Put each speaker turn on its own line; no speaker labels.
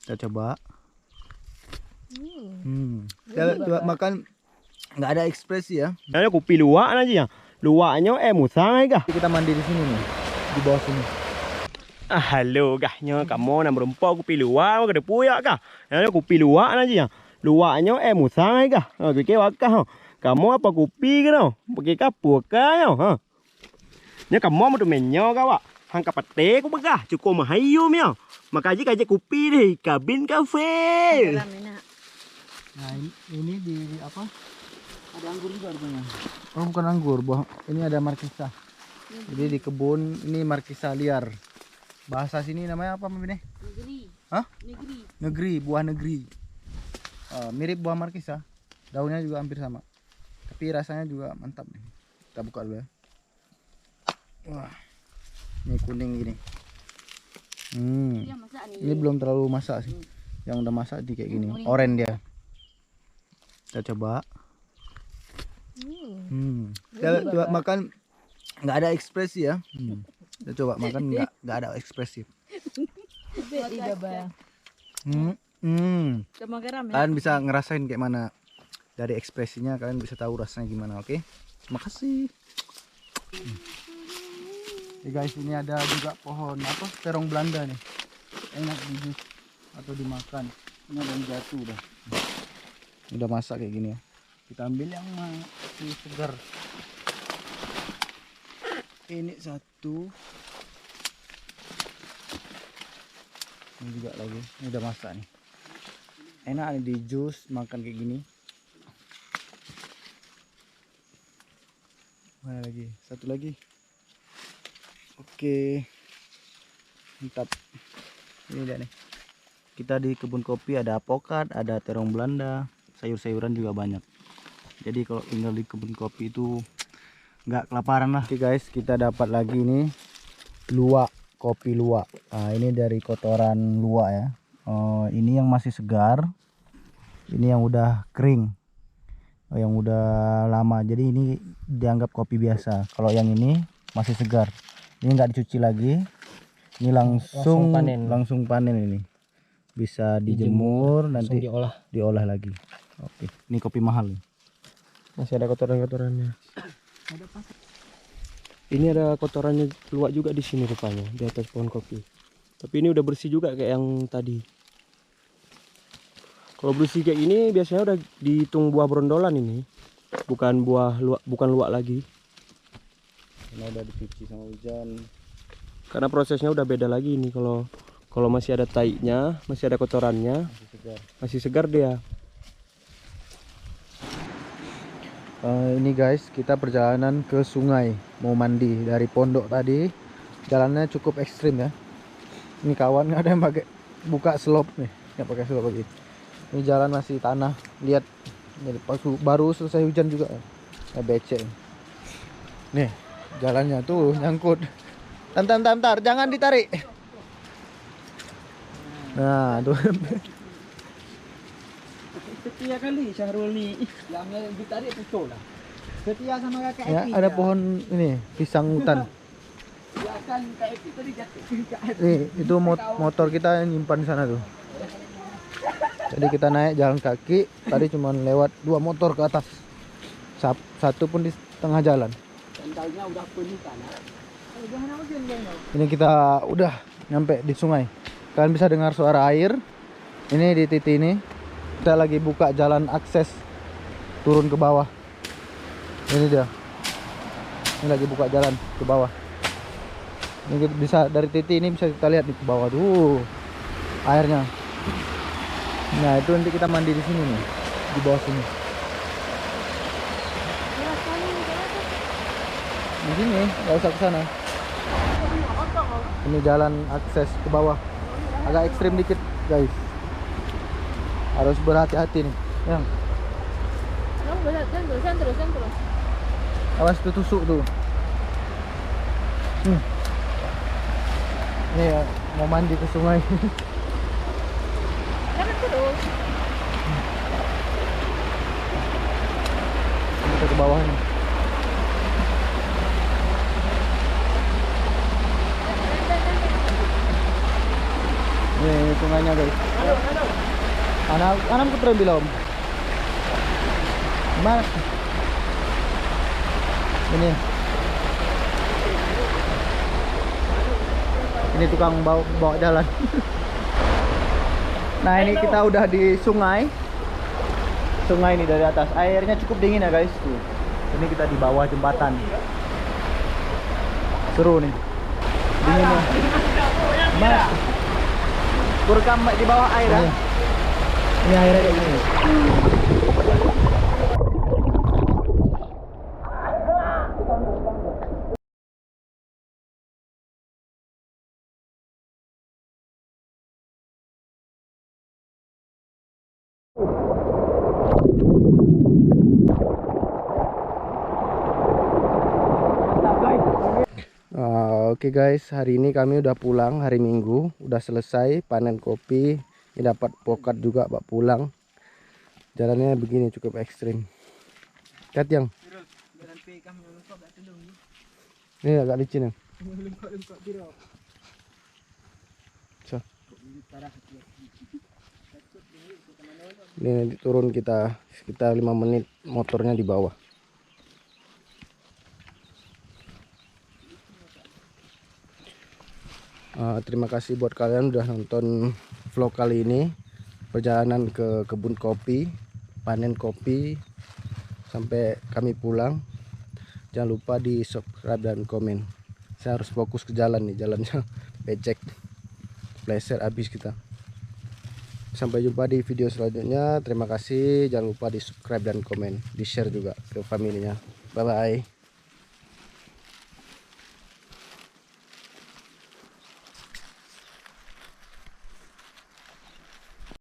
Kita coba. Coba makan, nggak ada ekspresi ya.
Ini kopi luwak aja ya. Luwaknya musang kah?
Kita mandi di sini nih, di bawah sini.
Halo gahnya kamu nak merempau kopi luwak ke depuyak kah? Ini kopi luwak aja ya. Luwaknya musang kah? Fikir wakah. Kamu apa kopi ke no? Pakai kapur kah yo? Ini kamu mau tu menyo kah wak? Hang kapate ku begah cukup mahayu mio. Makaji kaje kopi deh, kabin kafe.
Nah ini di apa? Ada anggur juga rupanya. Oh bukan anggur, ini ada markisa. Jadi di kebun ini markisa liar. Bahasa sini namanya apa Mami?
Negeri.
Hah?
Negeri.
Negeri, buah negeri. Mirip buah markisa. Daunnya juga hampir sama. Tapi rasanya juga mantap nih. Kita buka dulu ya. Wah. Ini kuning gini.
Dia masak nih.
Ini belum terlalu masak sih. Yang udah masak di kayak gini. Oren dia. Kita coba. Coba makan, nggak ada ekspresi ya. Kita coba makan, nggak ada ekspresif.
Sama garam ya.
Kalian bisa ngerasain kayak mana dari ekspresinya, kalian bisa tahu rasanya gimana. Oke, terima kasih. Guys, ini ada juga pohon apa, terong Belanda nih, enak di jus atau dimakan. Ini ada yang jatuh udah masak kayak gini ya. Kita ambil yang masih segar. Ini satu, ini juga lagi, ini udah masak nih. Enak nih di jus makan kayak gini. Mana lagi? Satu lagi. Oke, mantap. Ini dia nih. Kita di kebun kopi ada apokat, ada terong Belanda, sayur-sayuran juga banyak. Jadi kalau tinggal di kebun kopi itu nggak kelaparan lah. Oke guys, kita dapat lagi nih luwak, kopi luwak. Nah, ini dari kotoran luwak ya. Ini yang masih segar, ini yang udah kering, yang udah lama. Jadi ini dianggap kopi biasa. Kalau yang ini masih segar, ini nggak dicuci lagi. Ini langsung panen ini. Bisa dijemur, nanti diolah lagi. Oke, ini kopi mahal nih.
Masih ada kotoran-kotorannya. Ini ada kotorannya luwak juga di sini rupanya, di atas pohon kopi. Tapi ini udah bersih juga kayak yang tadi. Kalau bersih kayak gini biasanya udah dihitung buah berondolan ini. Bukan buah luwak, bukan luwak lagi.
Ini udah dicuci sama hujan.
Karena prosesnya udah beda lagi ini. Kalau masih ada taiknya, masih ada kotorannya, masih segar dia.
Ini guys, kita perjalanan ke sungai mau mandi dari pondok tadi. Jalannya cukup ekstrim ya. Ini kawan ada yang pakai buka selop nih, nggak pakai selop lagi. Ini jalan masih tanah. Lihat, baru selesai hujan juga. Becek. Nih, jalannya tuh nyangkut. Bentar, jangan ditarik. Nah, tuh.
Setia kali Syahrul nih. Yang ditarik betul lah. Setia sama kakak
Ya, ada pohon ini, pisang hutan.
Ya kan kakak itu tadi jatuh.
Nih, itu motor kita yang nyimpan di sana tuh. Jadi kita naik jalan kaki, tadi cuma lewat 2 motor ke atas. Satu pun di tengah jalan.
Sandalnya udah penuh tanah.
Ini kita udah nyampe di sungai. Kalian bisa dengar suara air. Ini di titik ini. Kita lagi buka jalan akses turun ke bawah. Ini dia. Ini lagi buka jalan ke bawah. Ini bisa dari titik ini bisa kita lihat di bawah tuh airnya. Nah, itu nanti kita mandi di sini nih, di bawah sini. Di sini, nggak usah ke sana. Ini jalan akses ke bawah. Agak ekstrim dikit, guys. Harus berhati-hati nih. Yang
Terus.
awas tuh tusuk tuh. Ini ya, mau mandi ke sungai.
Jangan terus.
Kita ke bawah nih. Ini Ini sungainya guys. Anak putra belum. Mana? Ini tukang bawa jalan. Nah ini kita udah di sungai. Sungai ini dari atas. Airnya cukup dingin ya guys. Tuh. Ini kita di bawah jembatan. Seru nih. Dinginnya. Mas. Burekam di bawah air ya. Ini airnya kayak gini. Oke guys, hari ini kami udah pulang hari Minggu, udah selesai panen kopi. Ini dapat pokat juga Pak pulang. Jalannya begini cukup ekstrim. Kat yang. Ini agak licin ya. So. Ini turun kita sekitar 5 menit motornya di bawah. Terima kasih buat kalian udah nonton vlog kali ini, perjalanan ke kebun kopi, panen kopi sampai kami pulang. Jangan lupa di subscribe dan komen. Saya harus fokus ke jalan nih, jalannya becek, pleset habis kita. Sampai jumpa di video selanjutnya. Terima kasih, jangan lupa di subscribe dan komen, di share juga ke familinya. Bye bye.